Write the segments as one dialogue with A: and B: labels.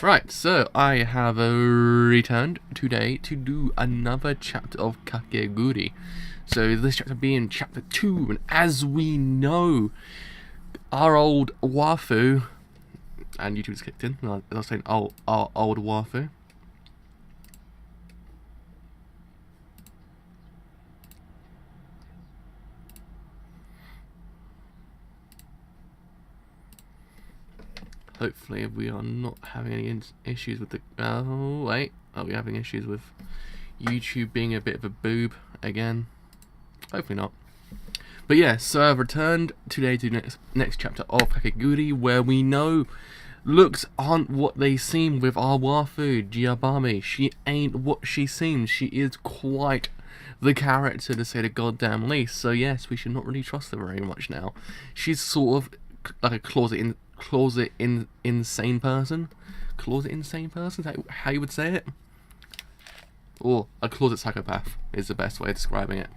A: Right, so I have returned today to do another chapter of Kakegurui. So this chapter being chapter 2, and as we know, our old waifu, and YouTube's kicked in, as I was saying, our old waifu. Hopefully we are not having any issues with the... Oh, wait. Are we having issues with YouTube being a bit of a boob again? Hopefully not. But yeah, so I've returned today to the next chapter of Kakegurui, where we know looks aren't what they seem with our waifu, Giabami. She ain't what she seems. She is quite the character, to say the goddamn least. So yes, we should not really trust her very much now. She's sort of like a closet insane person. Closet insane person? Is that how you would say it? Or a closet psychopath is the best way of describing it.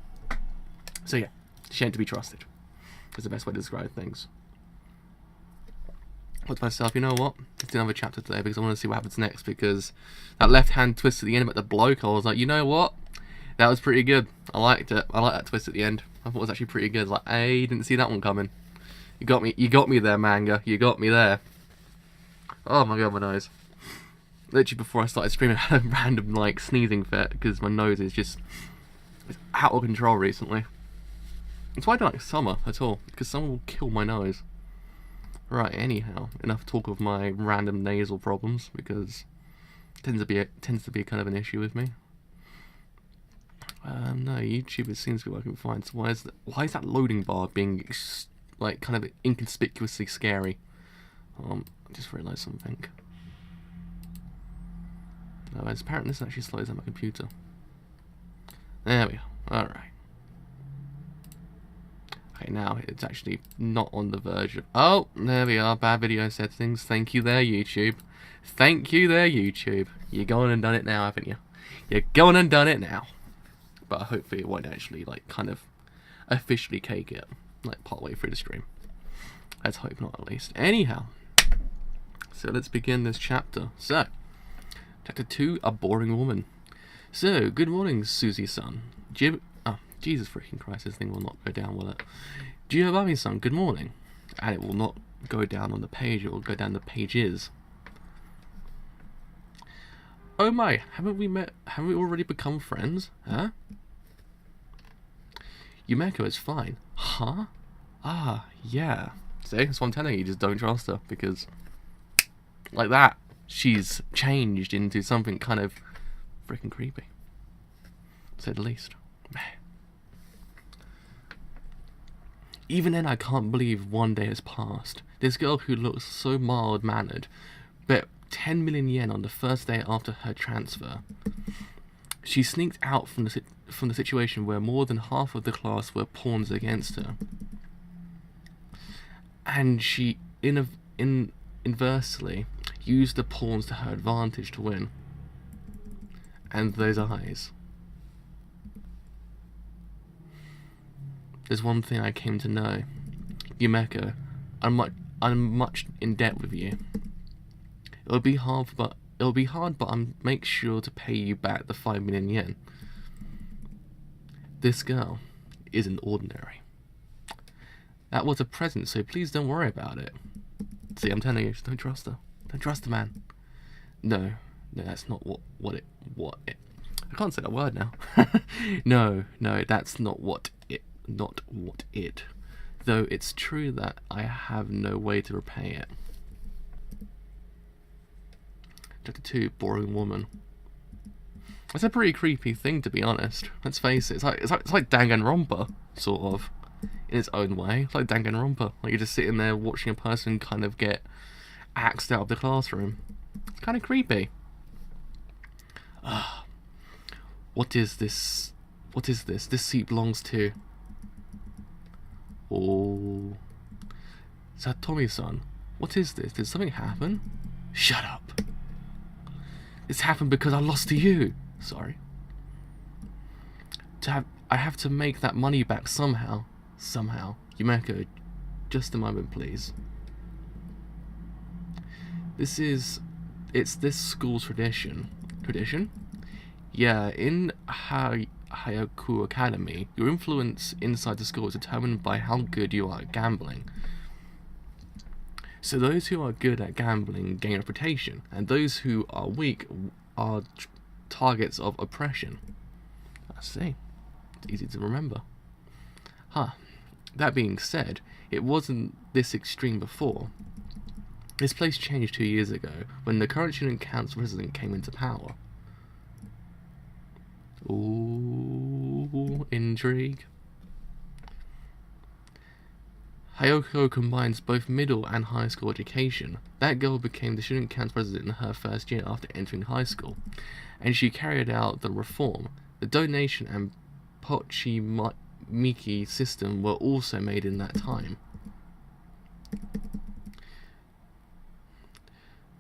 A: So yeah, she ain't to be trusted. Is the best way to describe things. I thought to myself, you know what? Let's do another chapter today because I want to see what happens next, because that left hand twist at the end about the bloke, I was like, you know what? That was pretty good. I liked it. I liked that twist at the end. I thought it was actually pretty good. Like, I didn't see that one coming. You got me there, manga. You got me there. Oh my god, my nose. Literally before I started streaming, I had a random, like, sneezing fit, because my nose is just... it's out of control recently. That's why I don't like summer at all, because summer will kill my nose. Right, anyhow, enough talk of my random nasal problems, because it tends to be kind of an issue with me. No, YouTube, it seems to be working fine. So why is that loading bar being like kind of inconspicuously scary? I just realised something. No, apparently this actually slows down my computer. There we go. All right. Okay, now it's actually not on the verge of... Oh, there we are. Bad video settings. Thank you there, YouTube. Thank you there, YouTube. You're going and done it now, haven't you? You're going and done it now. But hopefully it won't actually, like, kind of officially cake it, like, partway through the stream. Let's hope not, at least. Anyhow, so let's begin this chapter. So, chapter 2, A Boring Woman. So, good morning, Susie-san. Oh, Jesus freaking Christ, this thing will not go down, will it? Giovanni-san, good morning. And it will not go down on the page, it will go down the pages. Oh my, haven't we already become friends? Huh? Yumeko is fine. Huh? Ah, yeah. See, that's what I'm telling you, just don't trust her, because... like that, she's changed into something kind of freaking creepy. To say the least. Even then, I can't believe one day has passed. This girl who looks so mild-mannered, bet 10 million yen on the first day after her transfer. She sneaked out from the situation where more than half of the class were pawns against her. And she inversely used the pawns to her advantage to win. And those eyes. There's one thing I came to know. Yumeko, I'm much in debt with you. It'll be hard, but I'll make sure to pay you back the 5 million yen. This girl isn't ordinary. That was a present, so please don't worry about it. See, I'm telling you, don't trust her. Don't trust the man. No, that's not what it. I can't say that word now. No, that's not what it. Though it's true that I have no way to repay it. Chapter 2, Boring Woman. That's a pretty creepy thing, to be honest. Let's face it. It's like Danganronpa, sort of, in its own way. It's like Danganronpa. Like, you're just sitting there watching a person kind of get axed out of the classroom. It's kind of creepy. What is this? What is this? This seat belongs to... Oh... Satomi-san. What is this? Did something happen? Shut up. This happened because I lost to you. Sorry. I have to make that money back somehow. Yumeko, just a moment, please. This is it's this school's tradition. Tradition? Yeah, in Hayaku Academy, your influence inside the school is determined by how good you are at gambling. So those who are good at gambling gain reputation, and those who are weak are targets of oppression. I see. It's easy to remember. That being said, it wasn't this extreme before. This place changed 2 years ago, when the current student council president came into power. Ooh, intrigue. Hayoko combines both middle and high school education. That girl became the student council president in her first year after entering high school, and she carried out the reform. The donation and Pochimiki system were also made in that time.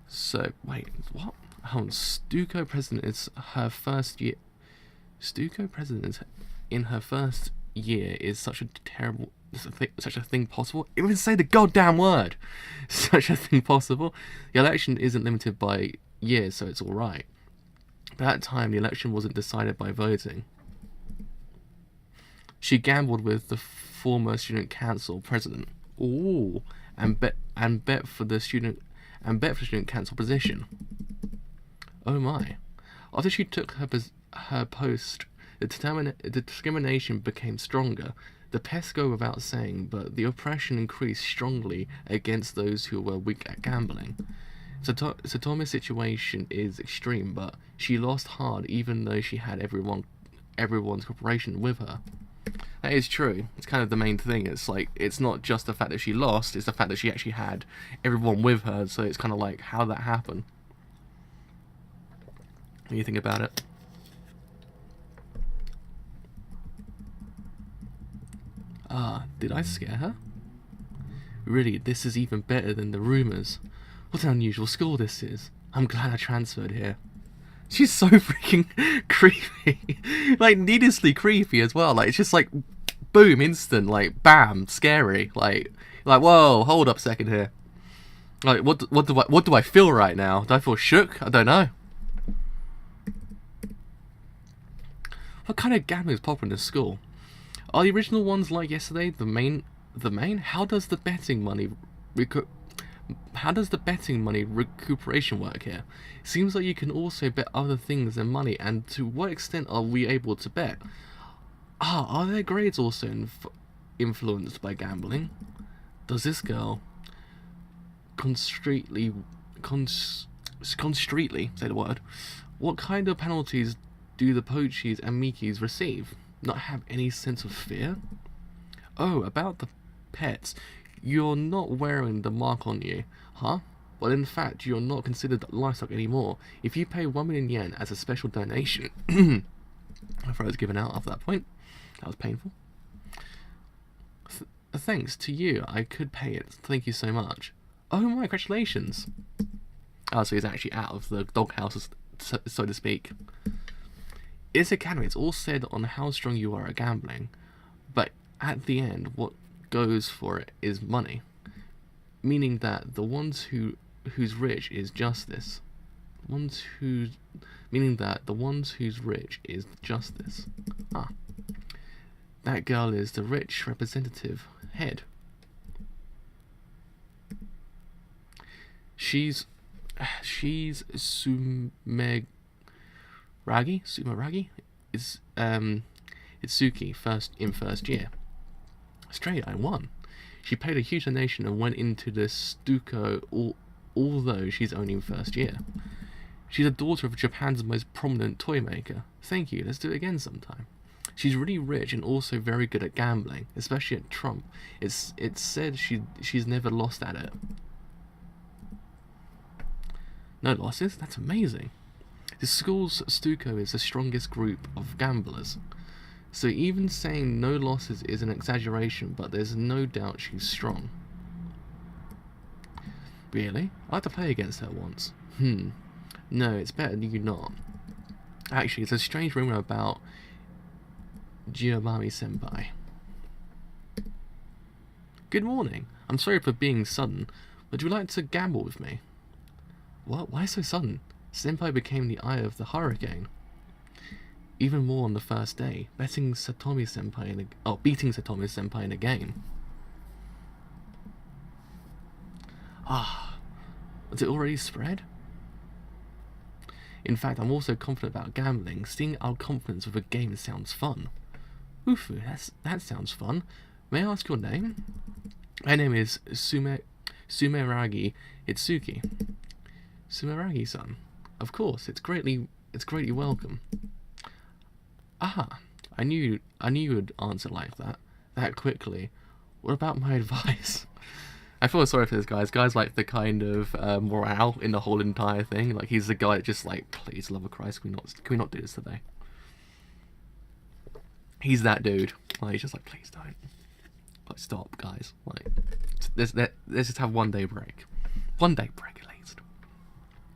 A: So, wait, what? Hold on, Stuco president is her first year. Stuco president is in her first year is such a terrible, such a thing possible? Even say the goddamn word! Such a thing possible? The election isn't limited by years, so it's alright. But at that time, the election wasn't decided by voting. She gambled with the former student council president. Ooh, and bet for the student council position. Oh my! After she took her post, the discrimination became stronger. The pests go without saying, but the oppression increased strongly against those who were weak at gambling. Satomi's situation is extreme, but she lost hard even though she had everyone's cooperation with her. That is true. It's kind of the main thing. It's like, it's not just the fact that she lost, it's the fact that she actually had everyone with her, so it's kind of like, how that happened. What do you think about it? Did I scare her? Really, this is even better than the rumours. What an unusual school this is. I'm glad I transferred here. She's so freaking creepy. Like, needlessly creepy as well. Like, it's just like, boom, instant, like, bam, scary. Like, whoa, hold up a second here. Like, what do I feel right now? Do I feel shook? I don't know. What kind of gambling is popular in this school? Are the original ones like yesterday the main? How does the betting money recuperation work here? Seems like you can also bet other things than money, and to what extent are we able to bet? Are their grades also influenced by gambling? Does this girl constantly say the word? What kind of penalties do the Pochis and Mikis receive? Not have any sense of fear? Oh, about the pets. You're not wearing the mark on you, huh? Well, in fact, you're not considered livestock anymore. If you pay 1 million yen as a special donation... I thought I was given out after that point. That was painful. Thanks to you, I could pay it. Thank you so much. Oh my, congratulations. Oh, so he's actually out of the doghouse, so to speak. It's academy. It's all said on how strong you are at gambling, but at the end, what goes for it is money, meaning that the ones who's rich is justice. Meaning that the ones who's rich is justice. That girl is the rich representative head. She's Sumeragi is Itsuki first year. Straight, I won. She paid a huge donation and went into the Stuco, although she's only in first year. She's a daughter of Japan's most prominent toy maker. Thank you, let's do it again sometime. She's really rich and also very good at gambling, especially at Trump. It's said she's never lost at it. No losses? That's amazing. The school's Stuco is the strongest group of gamblers. So even saying no losses is an exaggeration, but there's no doubt she's strong. Really? I'd like to play against her once. No, it's better you not. Actually, it's a strange rumor about Giovanni-senpai. Good morning. I'm sorry for being sudden. Would you like to gamble with me? What? Why so sudden? Senpai became the eye of the hurricane. Even more on the first day, beating Satomi Senpai in a game. Ah, was it already spread? In fact, I'm also confident about gambling. Seeing our confidence with a game sounds fun. Ufu, that sounds fun. May I ask your name? My name is Sumeragi Itsuki. Sumeragi-san. Of course, it's greatly welcome. Ah, I knew you would answer like that quickly. What about my advice? I feel sorry for this guy. This guy's like the kind of morale in the whole entire thing. Like he's the guy that just like, please, love of Christ, can we not do this today? He's that dude. Like he's just like, please don't. Like stop, guys. Like let's just have 1 day break. 1 day break at least.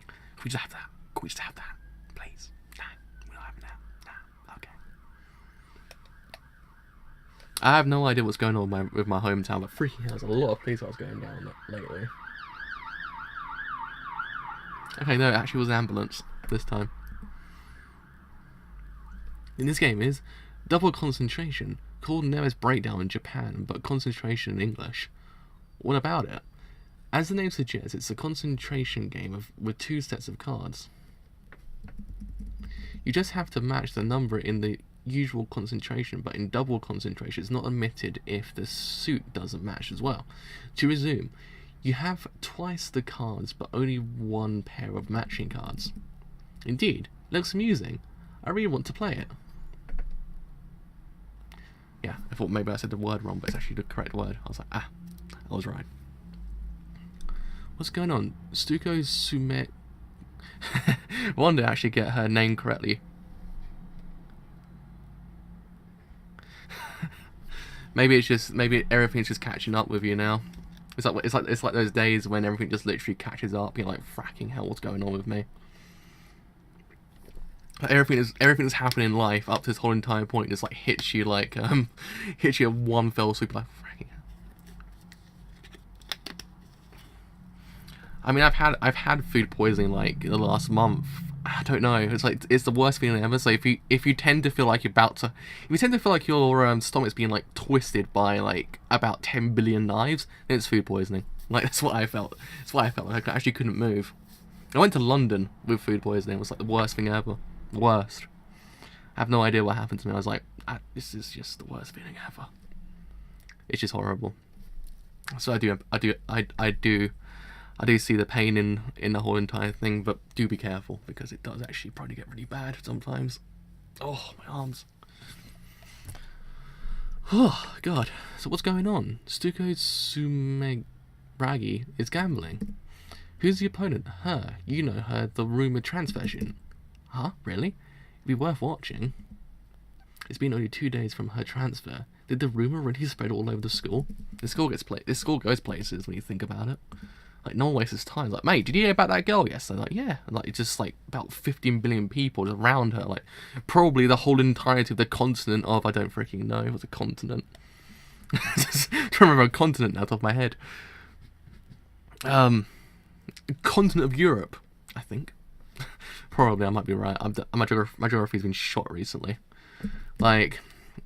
A: Can we just have that? Can we just have that? Please. No, we don't have it now. No, okay. I have no idea what's going on with my hometown, but freaking hell, there's a lot of police cars going down lately. Okay, no, it actually was an ambulance this time. In this game is double concentration, called nervous breakdown in Japan, but concentration in English. What about it? As the name suggests, it's a concentration game with 2 sets of cards. You just have to match the number in the usual concentration, but in double concentration it's not admitted if the suit doesn't match as well. To resume, you have twice the cards but only 1 pair of matching cards. Indeed, looks amusing. I really want to play it. Yeah, I thought maybe I said the word wrong, but it's actually the correct word. I was like, I was right. What's going on? Stuko Sume... I wanted to actually get her name correctly. maybe everything's just catching up with you now. It's like those days when everything just literally catches up. You're like, fracking hell, what's going on with me? Like everything that's happening in life up to this whole entire point just like hits you at one fell swoop, like fracking hell. I mean, I've had food poisoning like in the last month. I don't know. It's the worst feeling ever. So if you tend to feel like your stomach's being like twisted by like about 10 billion knives, then it's food poisoning. Like that's what I felt. Like I actually couldn't move. I went to London with food poisoning. It was like the worst thing ever. Worst. I have no idea what happened to me. I was like, this is just the worst feeling ever. It's just horrible. So I do see the pain in the whole entire thing, but do be careful because it does actually probably get really bad sometimes. Oh, my arms. Oh, God. So what's going on? Stuko Sumeragi is gambling. Who's the opponent? Her. You know her, the rumoured transversion. Huh? Really? It'd be worth watching. It's been only 2 days from her transfer. Did the rumour really spread all over the school? This school goes places when you think about it. Like, no one wastes his time. Like, mate, did you hear about that girl yesterday? Like, yeah. And, like, it's just, like, about 15 billion people around her. Like, probably the whole entirety of the continent of, I don't freaking know. It was a continent. Just trying to remember a continent now, off the top of my head. Continent of Europe, I think. Probably, I might be right. My geography's been shot recently. Like,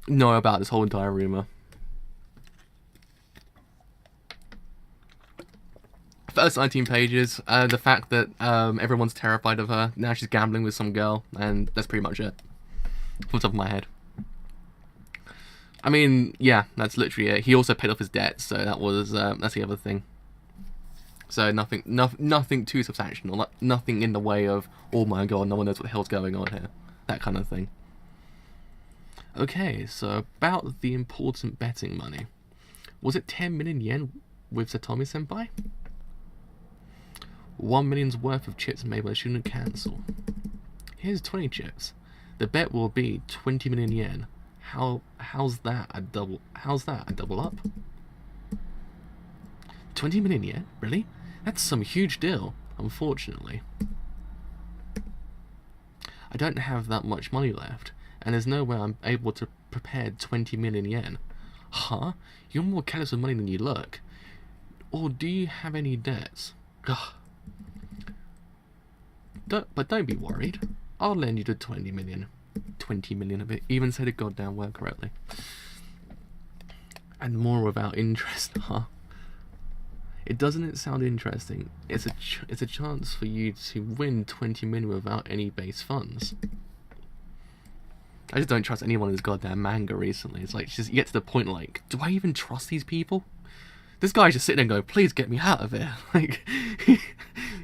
A: know about this whole entire rumour. First 19 pages, the fact that everyone's terrified of her, now she's gambling with some girl, and that's pretty much it. From the top of my head. I mean, yeah, that's literally it. He also paid off his debt, so that's the other thing. So nothing too substantial, nothing in the way of, oh my god, no one knows what the hell's going on here. That kind of thing. Okay, so about the important betting money. Was it 10 million yen with Satomi Senpai? 1 million's worth of chips made by the student cancel. Here's 20 chips. The bet will be 20 million yen. How's that a double up? 20 million yen? Really? That's some huge deal, unfortunately. I don't have that much money left, and there's no way I'm able to prepare 20 million yen. Huh? You're more careless with money than you look. Or do you have any debts? Ugh. don't be worried. I'll lend you the 20 million. 20 million of it. Even say the goddamn word correctly. And more without interest, huh? Doesn't it sound interesting? It's a chance for you to win 20 million without any base funds. I just don't trust anyone in this goddamn manga recently. It's like, just you get to the point like, do I even trust these people? This guy's just sitting there going, please get me out of here. Like,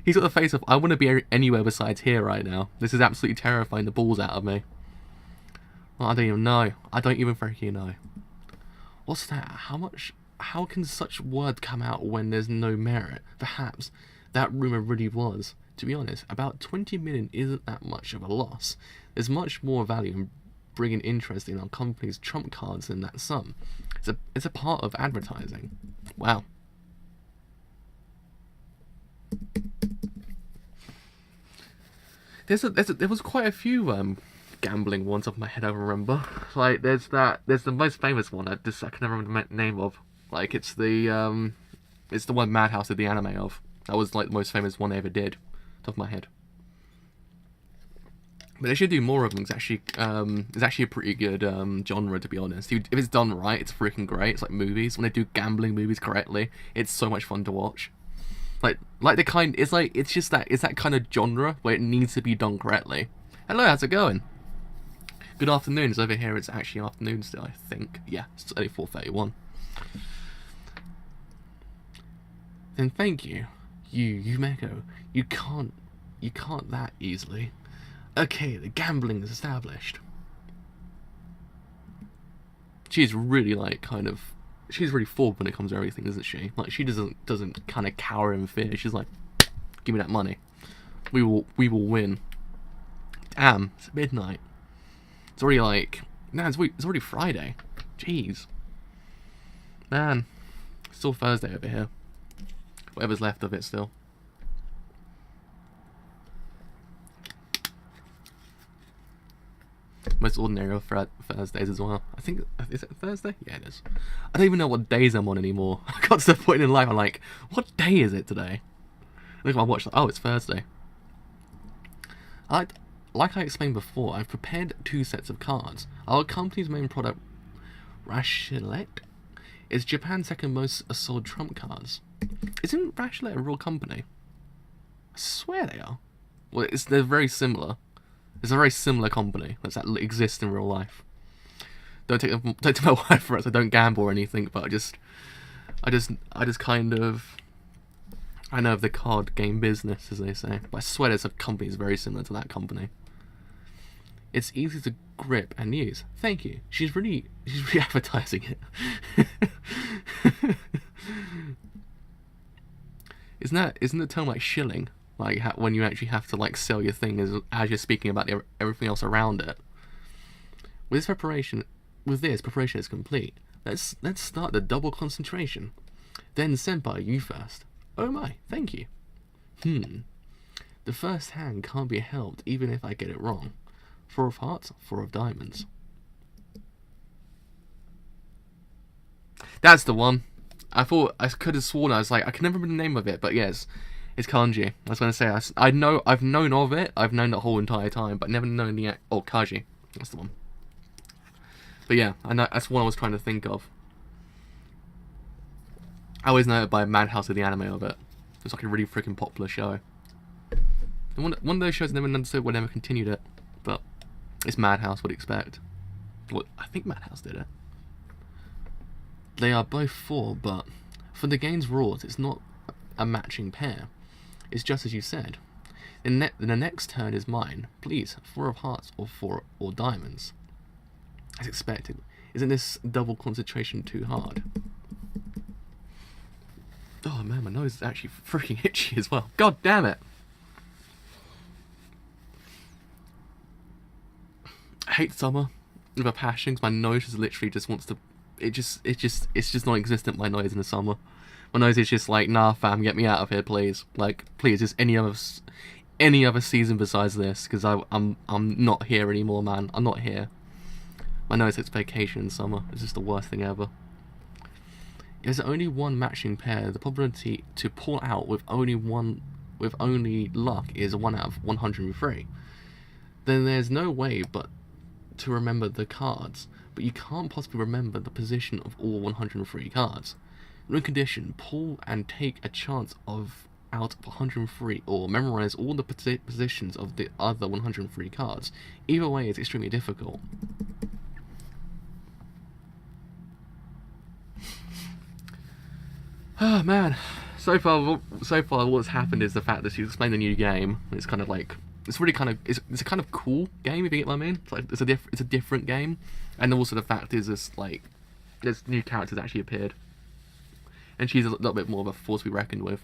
A: he's got the face of, I want to be anywhere besides here right now. This is absolutely terrifying the balls out of me. Well, I don't even know. I don't even freaking know. What's that? How can such word come out when there's no merit? Perhaps that rumour really was. To be honest, about 20 million isn't that much of a loss. There's much more value in bringing interest in our company's trump cards than that sum. It's a part of advertising. Wow. There was quite a few gambling ones off my head I remember. Like there's the most famous one I can never remember the name of. Like it's the one Madhouse did the anime of. That was like the most famous one they ever did, top of my head. But they should do more of them. It's actually a pretty good genre, to be honest. If it's done right, it's freaking great. It's like movies. When they do gambling movies correctly, it's so much fun to watch. It's that kind of genre where it needs to be done correctly. Hello, how's it going? Good afternoon. It's over here. It's actually afternoon still, I think. Yeah, it's only 4:31. Then thank you, Yumeko. You can't that easily. Okay, the gambling is established. She's really she's really forward when it comes to everything, isn't she? Like she doesn't kind of cower in fear. She's like, give me that money. We will win. Damn, it's midnight. It's already it's already Friday. Jeez. Man, it's still Thursday over here. Whatever's left of it still. Most ordinary of Thursdays as well. I think, is it Thursday? Yeah, it is. I don't even know what days I'm on anymore. I got to the point in life I'm like, what day is it today? Look at my watch, oh, it's Thursday. Like I explained before, I've prepared 2 sets of cards. Our company's main product, Rashilek, is Japan's second most sold trump cards. Isn't Rashilek a real company? I swear they are. Well, they're very similar. It's a very similar company that exists in real life. Don't take my word for it. I don't gamble or anything, but I just kind of, I know of the card game business, as they say. But I swear there's a company that's very similar to that company. It's easy to grip and use. Thank you. She's really advertising it. Isn't the term like shilling? Like when you actually have to like sell your thing as you're speaking about everything else around it. With this preparation is complete. Let's start the double concentration. Then senpai, you first. Oh my, thank you. The first hand can't be helped even if I get it wrong. 4 of hearts, 4 of diamonds. That's the one. I could have sworn I can never remember the name of it, but yes. It's kanji. I was going to say, I've known of it. I've known the whole entire time, but never known the kanji. That's the one. But yeah, I know that's what I was trying to think of. I always know it by Madhouse of the anime of it. It's like a really freaking popular show. And one of those shows I never understood why never continued it, but it's Madhouse. What do you expect? Well, I think Madhouse did it. They are both 4, but for the game's rules, it's not a matching pair. It's just as you said. The next turn is mine. Please, 4 of hearts or 4 or diamonds. As expected. Isn't this double concentration too hard? Oh man, my nose is actually freaking itchy as well. God damn it! I hate summer with a passion because my nose just literally just wants to. It's just non-existent. My nose in the summer. My nose is just like, nah, fam, get me out of here, please. Like, please, just any other season besides this, because I'm not here anymore, man. I'm not here. My nose takes vacation in summer. It's just the worst thing ever. If there's only one matching pair, the probability to pull out with only one with only luck is 1 out of 103, then there's no way but to remember the cards, but you can't possibly remember the position of all 103 cards. No condition, pull and take a chance of out of 103, or memorize all the positions of the other 103 cards. Either way is extremely difficult. Oh man, so far what's happened is the fact that she's explained the new game. It's kind of like, it's really kind of, it's a kind of cool game, if you get what I mean. It's like, it's a different game, and also the fact is this, like, there's new characters actually appeared, and she's a little bit more of a force to be reckoned with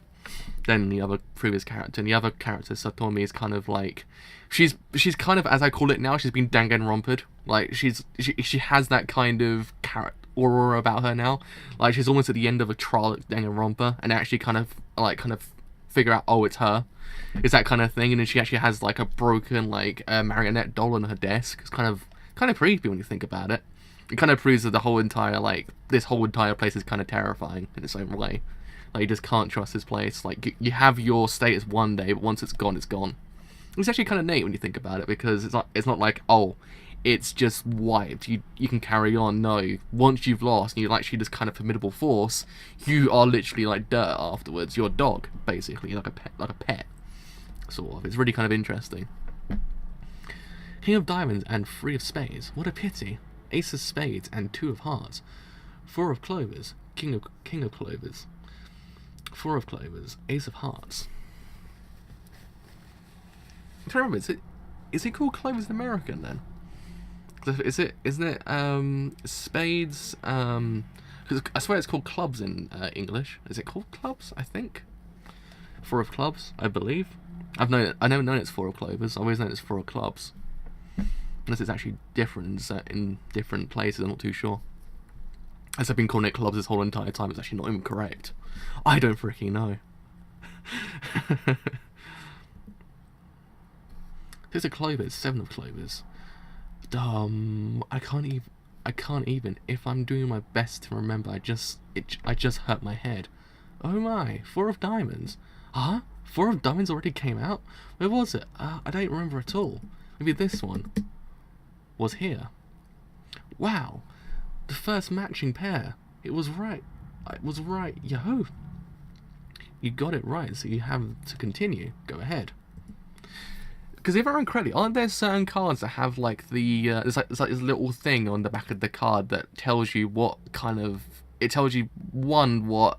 A: than the other previous character. And the other character, Satomi, is kind of like, she's kind of, as I call it now, she's been Danganronpa'd. Like, she has that kind of aura about her now. Like, she's almost at the end of a trial at Danganronpa, and actually kind of figure out, oh, it's her. It's that kind of thing. And then she actually has like a broken like marionette doll on her desk. It's kind of creepy when you think about it. It kind of proves that the whole entire, like, this whole entire place is kind of terrifying in its own way. Like, you just can't trust this place. Like, you have your status one day, but once it's gone, it's gone. It's actually kind of neat when you think about it, because it's not like, oh, it's just wiped, you can carry on. No, once you've lost and you're actually this kind of formidable force, you are literally like dirt afterwards. You're a dog, basically, like a pet, sort of. It's really kind of interesting. King of Diamonds and 3 of Spades. What a pity. Ace of Spades and 2 of Hearts. 4 of Clovers. King of Clovers. 4 of Clovers. Ace of Hearts. I'm trying to remember, is it called Clovers in American then? Isn't it Spades? Because I swear it's called Clubs in English. Is it called Clubs? I think 4 of Clubs, I believe. I've never known it's 4 of Clovers. I've always known it's 4 of Clubs. Unless it's actually different in different places, I'm not too sure. As I've been calling it Clubs this whole entire time, it's actually not even correct. I don't freaking know. There's a Clovers, 7 of Clovers. I can't even. If I'm doing my best to remember, I just hurt my head. Oh my, 4 of Diamonds. Huh? 4 of Diamonds already came out? Where was it? I don't remember at all. Maybe this one was here. Wow, the first matching pair. It was right. It was right. Yo, you got it right. So you have to continue. Go ahead. Because if I remember correctly, aren't there certain cards that have like the there's like this little thing on the back of the card that tells you what kind of, it tells you 1 what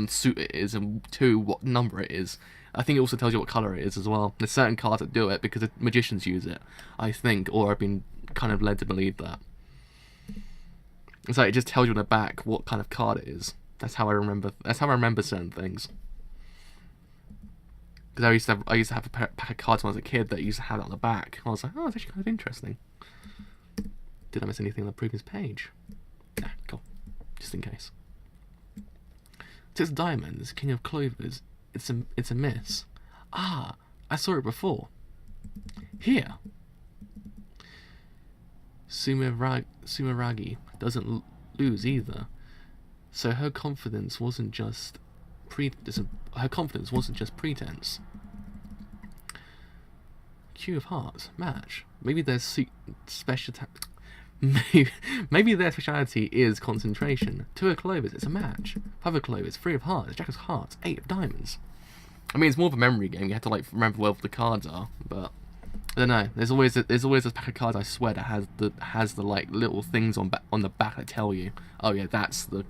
A: suit it is, and 2 what number it is. I think it also tells you what color it is as well. There's certain cards that do it because the magicians use it, I think, or I've been kind of led to believe that. It's like it just tells you on the back what kind of card it is. That's how I remember. That's how I remember certain things. Because I used to have a pack of cards when I was a kid that used to have it on the back. I was like, oh, it's actually kind of interesting. Did I miss anything on the previous page? Nah, cool. Just in case. 6 of Diamonds, King of Clovers. It's a miss. Ah, I saw it before. Here. Sumeragi doesn't lose either. So her confidence wasn't just pretense. Q of Hearts, match. Maybe their maybe their speciality is concentration. 2 of Clovers, it's a match. 5 of Clovers, 3 of Hearts, Jack of Hearts, 8 of Diamonds. I mean, it's more of a memory game. You have to like remember where the cards are, but I don't know. There's always this pack of cards, I swear, that has the like little things on the back that tell you, oh yeah, that's the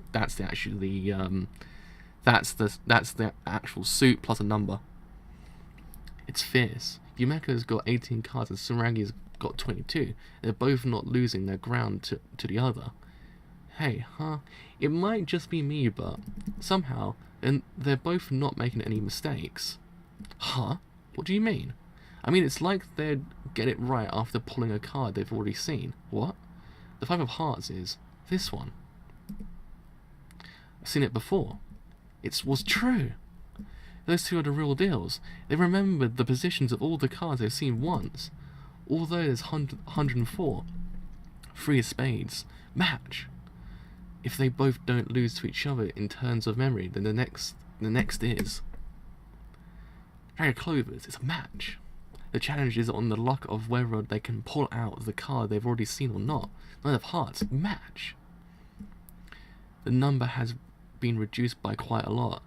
A: actual suit plus a number. It's fierce. Yumeka's got 18 cards and Suragi's got 22. They're both not losing their ground to the other. Hey, huh? It might just be me, but somehow, and they're both not making any mistakes. Huh? What do you mean? I mean, it's like they'd get it right after pulling a card they've already seen. What? The 5 of Hearts is this one. I've seen it before. It was true. Those 2 are the real deals. They remembered the positions of all the cards they've seen once. Although there's 104. 3 of Spades. Match. If they both don't lose to each other in terms of memory, then the next is Very Clovers, it's a match. The challenge is on the luck of whether they can pull out the card they've already seen or not. Nine of Hearts, match. The number has been reduced by quite a lot.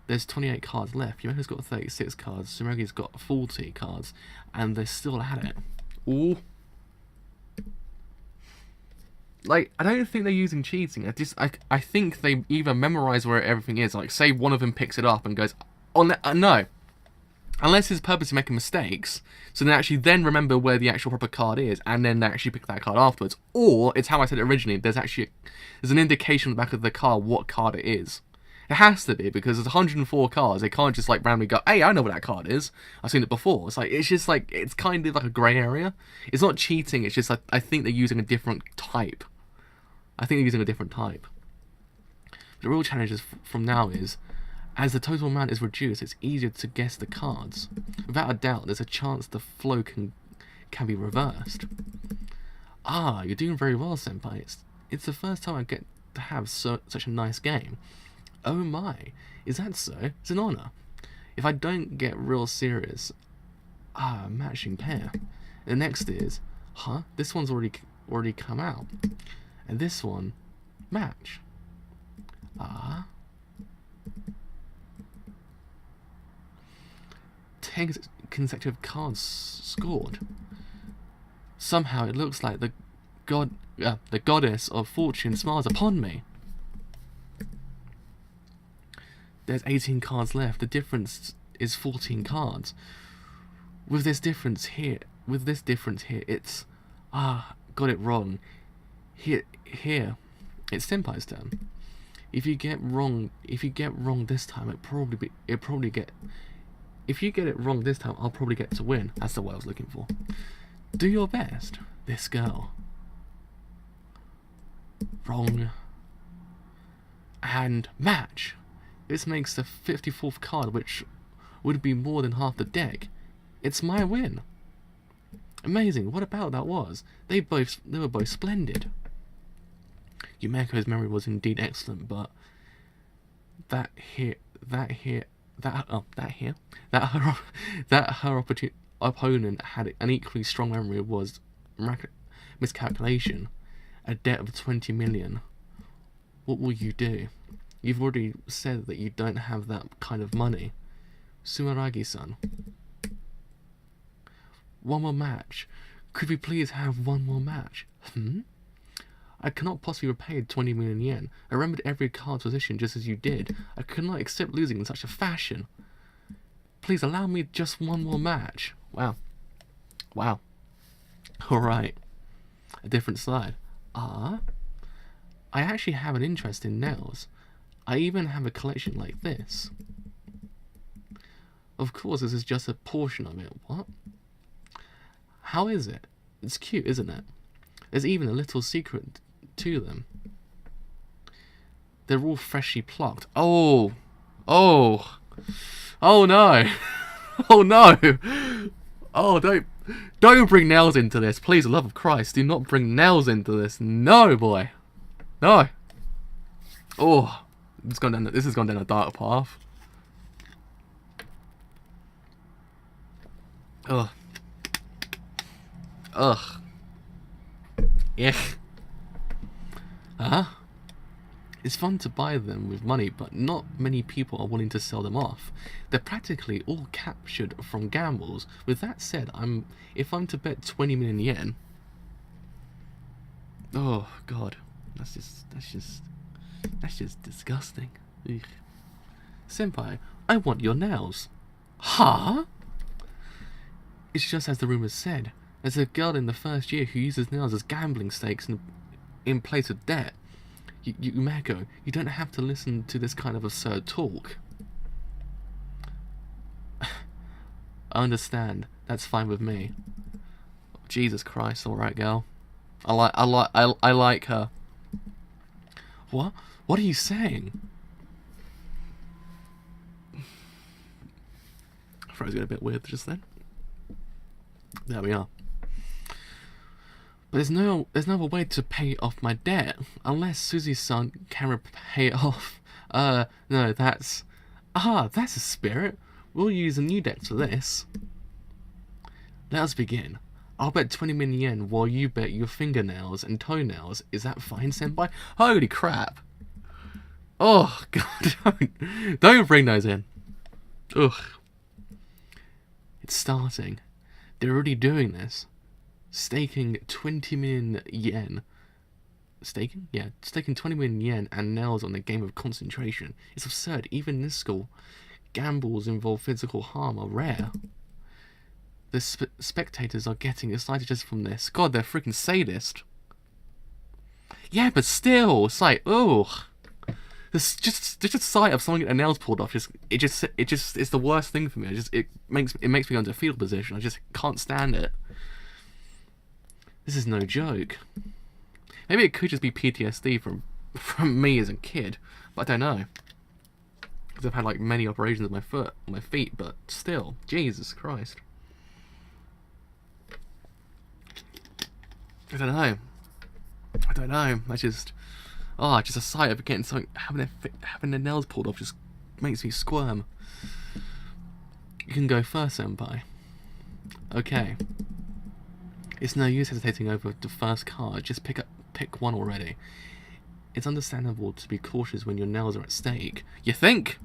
A: There's 28 cards left. Yumeko's got 36 cards. Tsurugi's got 40 cards. And they're still at it. Ooh. Like, I don't think they're using cheating. I think they either memorize where everything is. Like, say one of them picks it up and goes, oh, no. Unless his purpose is making mistakes, so they actually then remember where the actual proper card is, and then they actually pick that card afterwards. Or, it's how I said it originally, there's an indication on the back of the card what card it is. It has to be, because there's 104 cards, they can't just like randomly go, hey, I know what that card is, I've seen it before. It's kind of like a grey area. It's not cheating, it's just like, I think they're using a different type. The real challenge from now is, as the total amount is reduced, it's easier to guess the cards. Without a doubt, there's a chance the flow can be reversed. Ah, you're doing very well, Senpai. It's the first time I get to have such a nice game. Oh my, is that so? It's an honour. If I don't get real serious, matching pair. The next is, this one's already come out. And this one, match. 10 consecutive cards scored. Somehow it looks like the goddess of fortune smiles upon me. There's 18 cards left. The difference is 14 cards. With this difference here, it's got it wrong. Here, it's Senpai's turn. If you get wrong this time, if you get it wrong this time, I'll probably get to win. That's the word I was looking for. Do your best. This girl. Wrong. And match. This makes the 54th card, which would be more than half the deck. It's my win. Amazing. What about that was? They were both splendid. Yumeko's memory was indeed excellent, but that her opponent had an equally strong memory was miscalculation. A debt of 20 million. What will you do? You've already said that you don't have that kind of money. Sumeragi-san. One more match. Could we please have one more match? I cannot possibly repay 20 million yen. I remembered every card's position just as you did. I could not accept losing in such a fashion. Please allow me just one more match. Wow. Alright. A different side. I actually have an interest in nails. I even have a collection like this. Of course, this is just a portion of it. What? How is it? It's cute, isn't it? There's even a little secret to them. They're all freshly plucked. Oh no. Oh no. Oh, don't bring nails into this. Please, for the love of Christ, do not bring nails into this. No, boy. No. Oh, this has gone down a dark path. Ugh. Yeah. It's fun to buy them with money, but not many people are willing to sell them off. They're practically all captured from gambles. With that said, if I'm to bet 20 million yen... Oh, God. That's just disgusting. Ugh. Senpai, I want your nails. Huh? It's just as the rumors said. There's a girl in the first year who uses nails as gambling stakes in place of debt. Yumeko, you don't have to listen to this kind of absurd talk. I understand. That's fine with me. Jesus Christ, alright, girl. I like her. What? What are you saying? Froze got a bit weird just then. There we are. But there's no other way to pay off my debt unless Suzy-san can pay it off. No, that's a spirit. We'll use a new deck for this. Let us begin. I'll bet 20 million yen while you bet your fingernails and toenails. Is that fine, senpai? Holy crap. Oh, God, don't bring those in. Ugh. It's starting. They're already doing this. Staking 20 million yen. Staking? Yeah, staking 20 million yen and nails on a game of concentration. It's absurd. Even in this school, gambles involve physical harm are rare. The spectators are getting excited just from this. God, they're freaking sadist. Yeah, but still, it's like, ugh. This just the sight of someone getting their nails pulled off. It's the worst thing for me. It makes me go into a fetal position. I just can't stand it. This is no joke. Maybe it could just be PTSD from me as a kid, but I don't know. Because I've had like many operations on my feet, but still, Jesus Christ. I don't know. Just a sight of getting something, having their nails pulled off just makes me squirm. You can go first, senpai. Okay. It's no use hesitating over the first card. Just pick one already. It's understandable to be cautious when your nails are at stake. You think?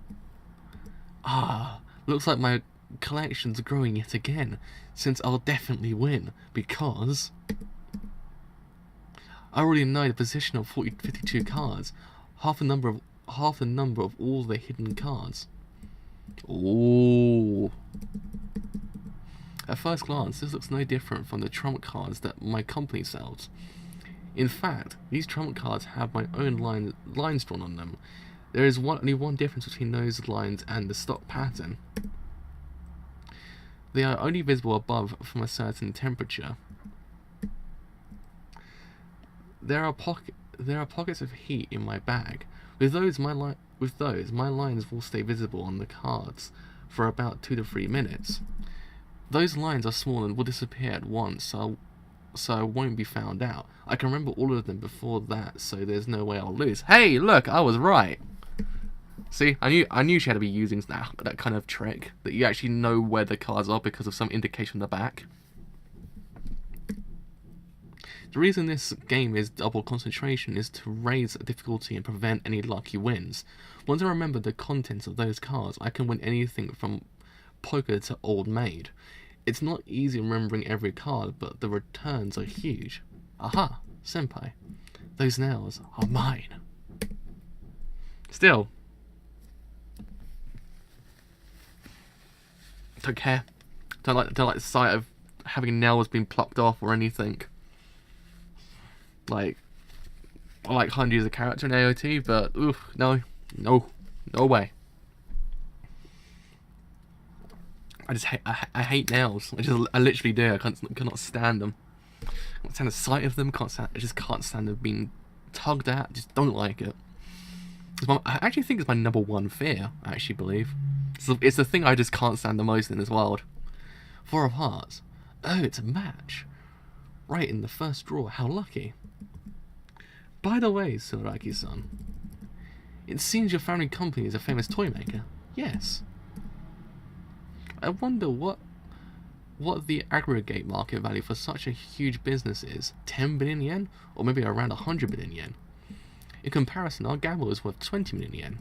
A: Looks like my collection's growing yet again, since I'll definitely win, because I already know the position of 52 cards, half the number of all the hidden cards. Ooh. At first glance, this looks no different from the trump cards that my company sells. In fact, these trump cards have my own lines drawn on them. There is only one difference between those lines and the stock pattern. They are only visible above from a certain temperature. There are pockets of heat in my bag. With those, my lines will stay visible on the cards for about 2 to 3 minutes. Those lines are small and will disappear at once, so I won't be found out. I can remember all of them before that, so there's no way I'll lose. Hey, look, I was right. See, I knew she had to be using that kind of trick, that you actually know where the cards are because of some indication on the back. The reason this game is double concentration is to raise difficulty and prevent any lucky wins. Once I remember the contents of those cards, I can win anything from poker to old maid. It's not easy remembering every card, but the returns are huge. Aha, senpai. Those nails are mine. Still. Don't care. Don't like the sight of having nails being plucked off or anything. Like, I like Hanji as a character in AOT, but oof, no way. I hate nails. I literally do. I cannot stand them. I can't stand the sight of them. I just can't stand them being tugged at. Just don't like it. I actually think it's my #1 fear. I actually believe it's the thing I just can't stand the most in this world. 4 of Hearts. Oh, it's a match. Right in the first draw. How lucky. By the way, Tsuraki-san, it seems your family company is a famous toy maker. Yes. I wonder what the aggregate market value for such a huge business is. 10 billion yen? Or maybe around 100 billion yen. In comparison, our gamble is worth 20 million yen.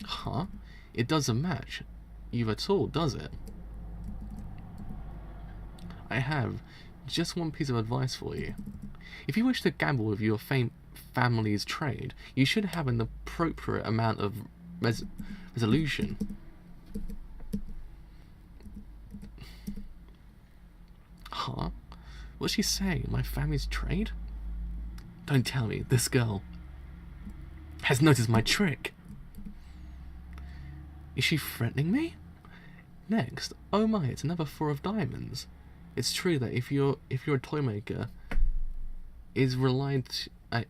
A: Huh? It doesn't match you at all, does it? I have just one piece of advice for you. If you wish to gamble with your family's trade, you should have an appropriate amount of resolution. Huh? What's she saying? My family's trade? Don't tell me this girl has noticed my trick. Is she threatening me? Next, oh my, it's another 4 of diamonds. It's true that if you're a toy maker is relied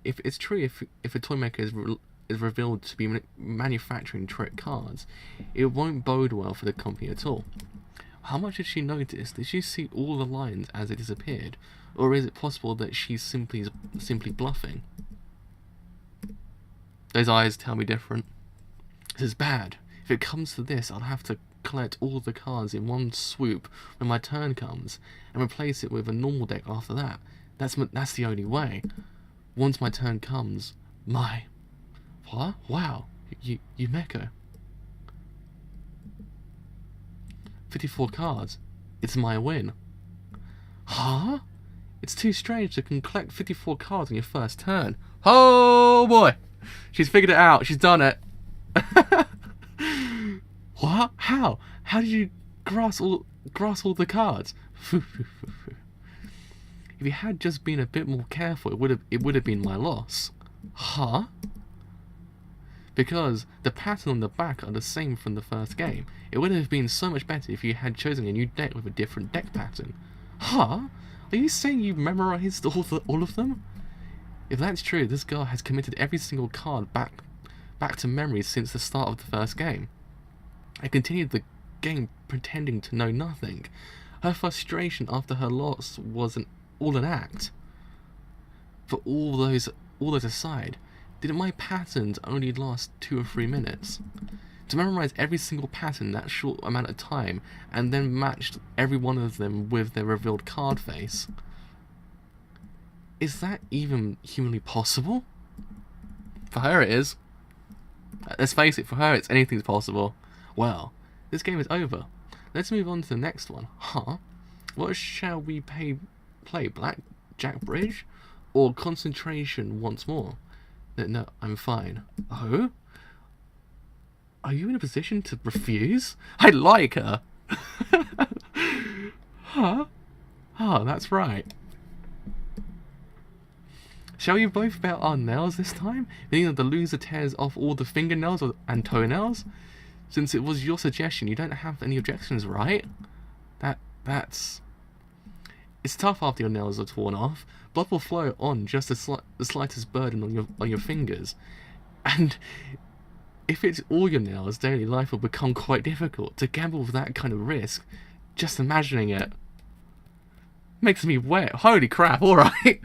A: if a toy maker is revealed to be manufacturing trick cards, it won't bode well for the company at all. How much did she notice? Did she see all the lines as they disappeared, or is it possible that she's simply bluffing? Those eyes tell me different. This is bad. If it comes to this, I'll have to collect all the cards in one swoop when my turn comes, and replace it with a normal deck after that. That's the only way. Once my turn comes, what? Wow, Yumeko. 54 cards. It's my win. Huh? It's too strange to collect 54 cards on your first turn. Oh boy! She's figured it out. She's done it. What? How? How did you grasp all the cards? If you had just been a bit more careful, it would have been my loss. Huh? Because the pattern on the back are the same from the first game. It would have been so much better if you had chosen a new deck with a different deck pattern. Huh? Are you saying you memorized all of them? If that's true, this girl has committed every single card back to memory since the start of the first game. I continued the game pretending to know nothing. Her frustration after her loss was all an act. For all those aside, did my patterns only last 2 or 3 minutes? To memorize every single pattern that short amount of time, and then matched every one of them with their revealed card face. Is that even humanly possible? For her it is. Let's face it, for her anything's possible. Well, this game is over. Let's move on to the next one. Huh? What shall we play? Blackjack Bridge? Or Concentration once more? No, I'm fine. Oh? Are you in a position to refuse? I like her! Huh? Oh, that's right. Shall we both bet our nails this time? Meaning that the loser tears off all the fingernails and toenails? Since it was your suggestion, you don't have any objections, right? That's... It's tough after your nails are torn off. Blood will flow on just the slightest burden on your fingers. And if it's all your nails, daily life will become quite difficult. To gamble with that kind of risk, just imagining it, makes me wet. Holy crap, alright.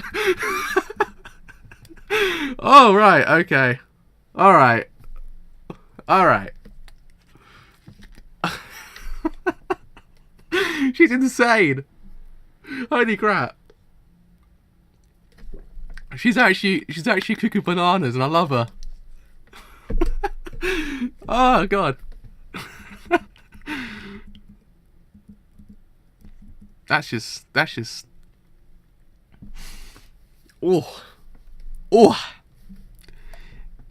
A: Oh, right, okay. Alright. Alright. She's insane. Holy crap. She's actually cooking bananas and I love her. Oh god. That's just oh.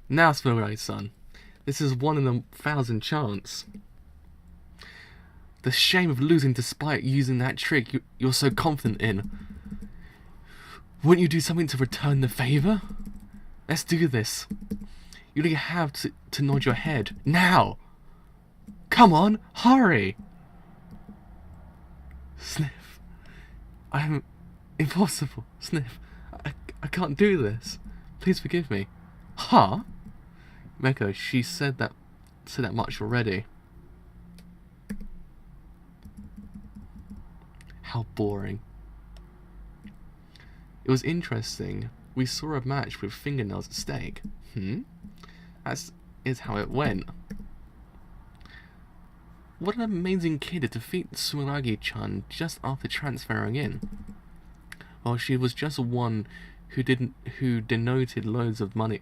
A: Now smell right, son. This is 1 in 1,000 chance. The shame of losing despite using that trick you're so confident in. Won't you do something to return the favour? Let's do this. You only have to nod your head. Now! Come on, hurry! Sniff. I'm impossible. Sniff. I can't do this. Please forgive me. Huh? Meko, she said that much already. How boring. It was interesting. We saw a match with fingernails at stake. That is how it went. What an amazing kid to defeat Sumeragi-chan just after transferring in. While she was just one who donated loads of money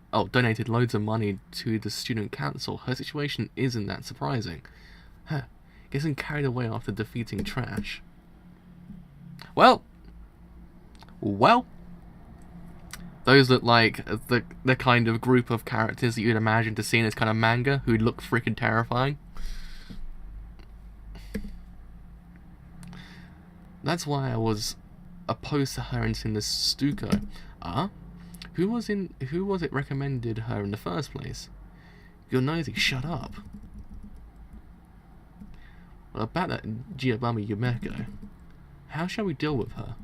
A: to the student council, her situation isn't that surprising. Getting carried away after defeating trash. Well, those look like the kind of group of characters that you'd imagine to see in this kind of manga who look freaking terrifying. That's why I was opposed to her entering the Stuco. Who was it recommended her in the first place? You're nosy, shut up. Well, about that Giovanni Yumeko, how shall we deal with her?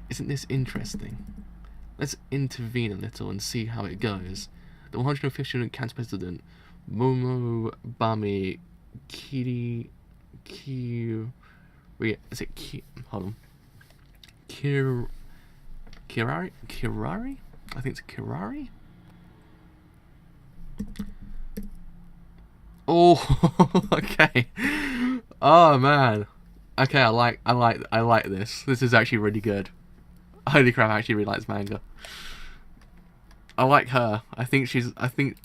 A: Isn't this interesting? Let's intervene a little and see how it goes. The 150th student council president, Momo Bami Kirari? Kirari? I think it's Kirari? Oh, okay. Oh man. Okay, I like this. This is actually really good. Holy crap! I actually really like this manga. I like her. I think she's. I think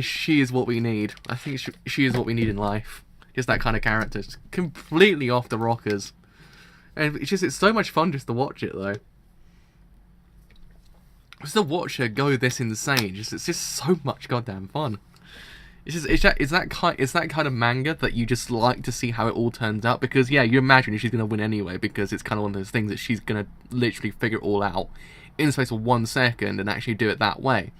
A: she is what we need. I think she is what we need in life. Just that kind of character, just completely off the rockers, and it's so much fun just to watch it though. Just to watch her go this insane, it's just so much goddamn fun. It's that kind of manga that you just like to see how it all turns out, because yeah, you imagine she's gonna win anyway, because it's kind of one of those things that she's gonna literally figure it all out in the space of 1 second and actually do it that way.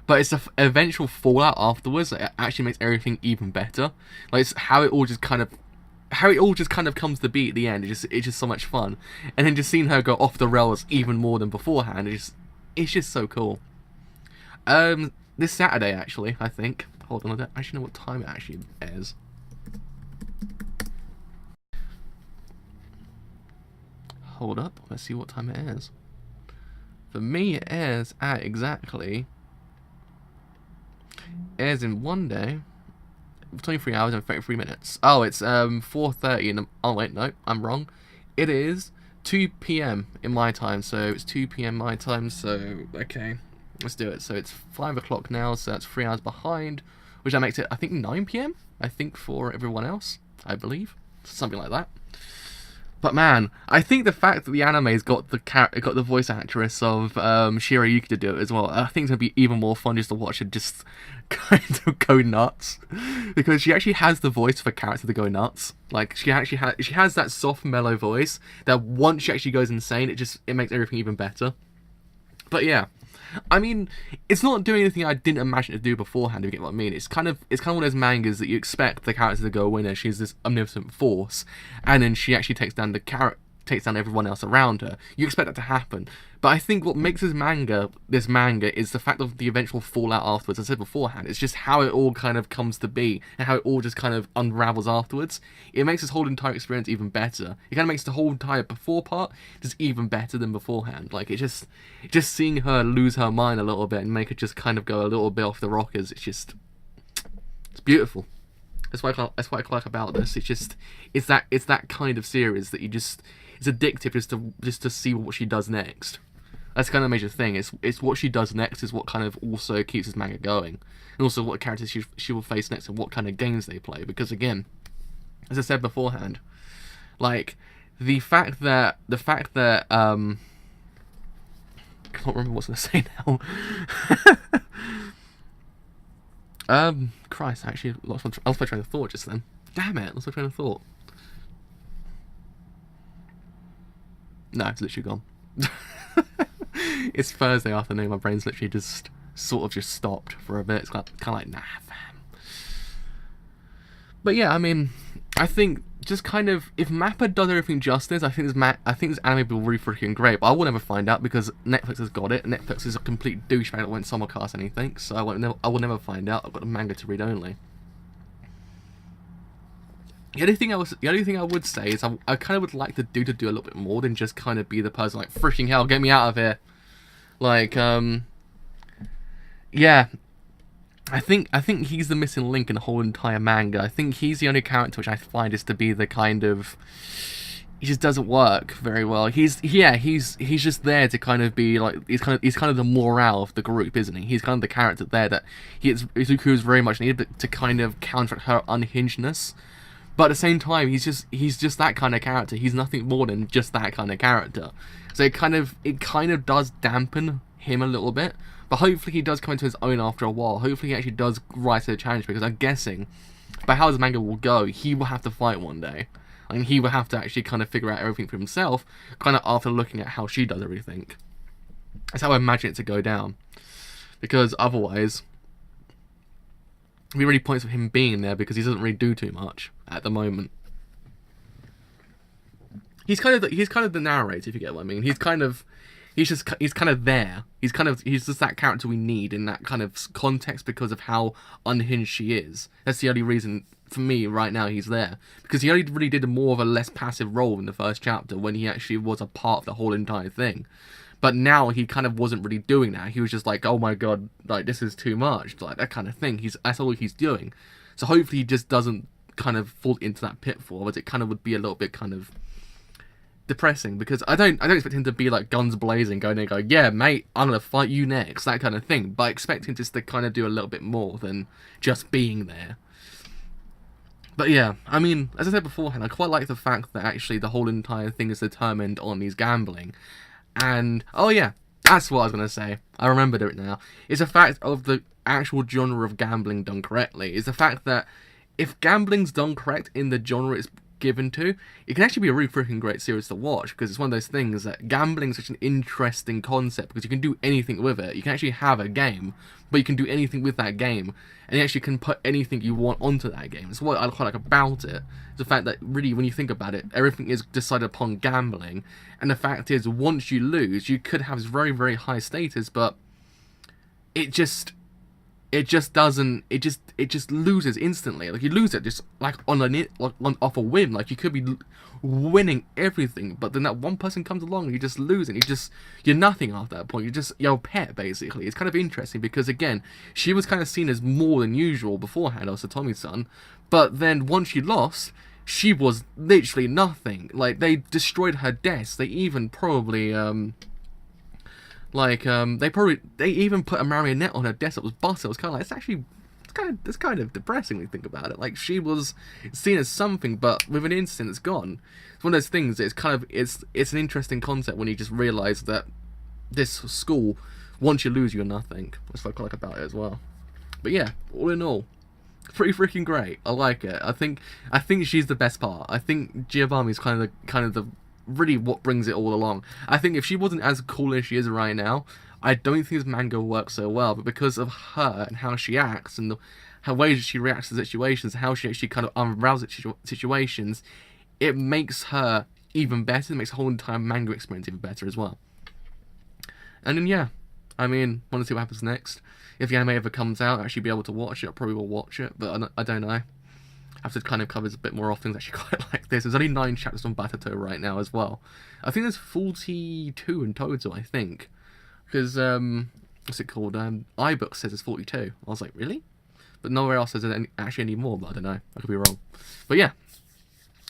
A: But it's the eventual fallout afterwards that actually makes everything even better. Like, it's how it all just kind of comes to be at the end. It's just so much fun, and then just seeing her go off the rails even more than beforehand, it's just so cool. This Saturday actually, I think. Hold on, I don't actually know what time it actually airs. Hold up, let's see what time it airs. For me, it airs at exactly. Airs in 1 day, 23 hours and 33 minutes. Oh, it's 4:30 in the. Oh wait, no, I'm wrong. It is 2 p.m. in my time, so it's 2 p.m. my time. So okay. Let's do it. So it's 5 o'clock now, so that's 3 hours behind, which that makes it, I think, 9 p.m. I think for everyone else, I believe, something like that. But man, I think the fact that the anime's got the voice actress of Shirayuki to do it as well, I think it's gonna be even more fun just to watch her just kind of go nuts, because she actually has the voice for a character to go nuts. Like, she has that soft, mellow voice that once she actually goes insane, it makes everything even better. But yeah. I mean, it's not doing anything I didn't imagine it to do beforehand, if you get what I mean. It's kind of one of those mangas that you expect the character to go win, and she's this omnipotent force, and then she actually takes down everyone else around her. You expect that to happen. But I think what makes this manga is the fact of the eventual fallout afterwards. As I said beforehand, it's just how it all kind of comes to be, and how it all just kind of unravels afterwards. It makes this whole entire experience even better. It kind of makes the whole entire before part just even better than beforehand. Like, just seeing her lose her mind a little bit and make her just kind of go a little bit off the rockers. It's beautiful. That's what I like about this. It's that kind of series that it's addictive just to see what she does next. That's kind of a major thing. It's what she does next is what kind of also keeps this manga going, and also what characters she will face next and what kind of games they play. Because again, as I said beforehand, like the fact that I can't remember what I was going to say now. Christ, I actually lost my train of thought just then. Damn it, lost my train of thought. No, it's literally gone. It's Thursday afternoon, my brain's literally just stopped for a bit. It's kind of like, nah, fam. But yeah, I mean, I think just kind of, if Mappa does everything justice, I think this anime will be really freaking great. But I will never find out, because Netflix has got it. Netflix is a complete douchebag that won't simulcast anything, so I will never find out. I've got the manga to read only. The only thing I would say is I kind of would like to do a little bit more than just kind of be the person like, freaking hell, get me out of here. Like, yeah. I think he's the missing link in the whole entire manga. I think he's the only character which I find is to be the kind of, he just doesn't work very well. He's just there to kind of be like, he's kind of the morale of the group, isn't he? He's kind of the character there that Izuku is very much needed to kind of counter her unhingedness. But at the same time, he's just that kind of character. He's nothing more than just that kind of character. So it kind of does dampen him a little bit. But hopefully he does come into his own after a while. Hopefully he actually does rise to the challenge, because I'm guessing, by how his manga will go, he will have to fight one day. I mean, he will have to actually kind of figure out everything for himself, kind of after looking at how she does everything. That's how I imagine it to go down. Because otherwise, it'd be really points for him being there, because he doesn't really do too much at the moment. He's kind of the narrator, if you get what I mean. He's kind of there. He's just that character we need in that kind of context, because of how unhinged she is. That's the only reason for me right now he's there, because he only really did more of a less passive role in the first chapter, when he actually was a part of the whole entire thing. But now he kind of wasn't really doing that. He was just like, oh my god, like, this is too much, like, that kind of thing. That's all he's doing. So hopefully he just doesn't kind of fall into that pitfall, but it kind of would be a little bit kind of depressing, because I don't expect him to be like guns blazing, going and go, yeah mate, I'm gonna fight you next, that kind of thing. But I expect him just to kind of do a little bit more than just being there. But yeah, I mean, as I said beforehand, I quite like the fact that actually the whole entire thing is determined on his gambling. And, oh yeah, that's what I was going to say. I remembered it now. It's the fact of the actual genre of gambling done correctly. It's the fact that if gambling's done correct in the genre it's given to, it can actually be a really freaking great series to watch, because it's one of those things that gambling is such an interesting concept, because you can do anything with it. You can actually have a game, but you can do anything with that game, and you actually can put anything you want onto that game. That's what I quite like about it. It's the fact that really, when you think about it, everything is decided upon gambling, and the fact is, once you lose, you could have very, very high status, but it just loses instantly. Like, you lose it just like off a whim. Like, you could be winning everything, but then that one person comes along and you just lose, and you're nothing after that point. You're just your pet, basically. It's kind of interesting because, again, she was kind of seen as more than usual beforehand, also Tommy-san, but then once you lost, she was literally nothing. Like, they destroyed her desk. They even probably they even put a marionette on her desk that was busted. It was kind of like, it's kind of depressing when you think about it. Like, she was seen as something, but with an instant, it's gone. It's one of those things. It's an interesting concept when you just realise that this school, once you lose, you're nothing. That's what I like about it as well. But yeah, all in all, pretty freaking great. I like it. I think she's the best part. I think Giovanni's kind of the really what brings it all along. I think if she wasn't as cool as she is right now, I don't think this manga would work so well. But because of her and how she acts and her ways she reacts to situations, how she actually kind of unravels situations, it makes her even better. It makes the whole entire manga experience even better as well. And then yeah, I mean, want to see what happens next. If the anime ever comes out, I'll actually be able to watch it. I probably will watch it, but I don't know. I have to kind of cover a bit more often. It's actually quite like this. There's only 9 chapters on Batato right now as well. I think there's 42 in total, I think. Because, what's it called? iBooks says it's 42. I was like, really? But nowhere else says there's actually any more, but I don't know. I could be wrong. But yeah.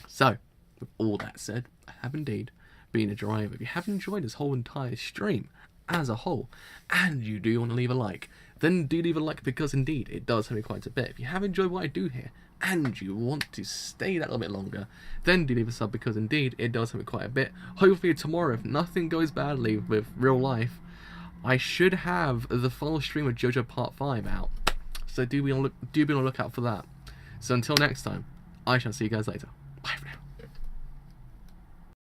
A: So, with all that said, I have indeed been a driver. If you have enjoyed this whole entire stream as a whole, and you do want to leave a like, then do leave a like, because indeed, it does help me quite a bit. If you have enjoyed what I do here, and you want to stay that little bit longer, then do leave a sub, because indeed it does help me quite a bit. Hopefully tomorrow, if nothing goes badly with real life, I should have the final stream of JoJo Part 5 out. So do be on the lookout for that. So until next time, I shall see you guys later.